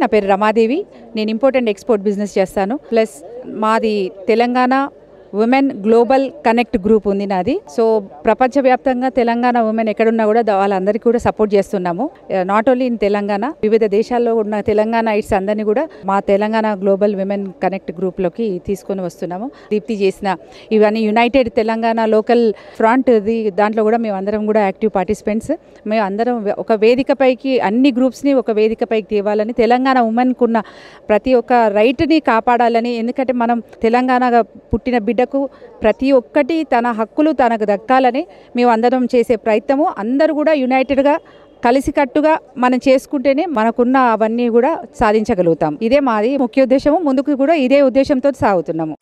నా పేరు రమాదేవి. నేను ఇంపోర్ట్ అండ్ ఎక్స్పోర్ట్ బిజినెస్ చేస్తాను. ప్లస్ మాది Telangana women global connect group ఉంది నాది. సో ప్రపంచవ్యాప్తంగా తెలంగాణ ఉమెన్ ఎక్కడున్నా కూడా వాళ్ళందరికీ కూడా సపోర్ట్ చేస్తున్నాము. నాట్ ఓన్లీ ఇన్ తెలంగాణ, వివిధ దేశాల్లో ఉన్న తెలంగాణ ఐట్స్ అందరినీ కూడా మా తెలంగాణ గ్లోబల్ విమెన్ కనెక్ట్ గ్రూప్లోకి తీసుకొని వస్తున్నాము. దీప్తి చేసిన ఇవన్నీ యునైటెడ్ తెలంగాణ లోకల్ ఫ్రంట్ దాంట్లో కూడా మేము అందరం కూడా యాక్టివ్ పార్టిసిపెంట్స్. మేము అందరం ఒక వేదికపైకి అన్ని గ్రూప్స్ని ఒక వేదికపైకి తేవాలని, తెలంగాణ ఉమెన్కు ఉన్న ప్రతి ఒక్క రైట్ని కాపాడాలని. ఎందుకంటే మనం తెలంగాణగా పుట్టిన బిడ్డకు ప్రతి ఒక్కటి తన హక్కులు తనకు దక్కాలని మేము అందరం చేసే ప్రయత్నము. అందరూ కూడా యునైటెడ్గా కలిసికట్టుగా మనం చేసుకుంటేనే మనకున్న అవన్నీ కూడా సాధించగలుగుతాం. ఇదే మాది ముఖ్య ఉద్దేశము. ముందుకు కూడా ఇదే ఉద్దేశంతో సాగుతున్నాము.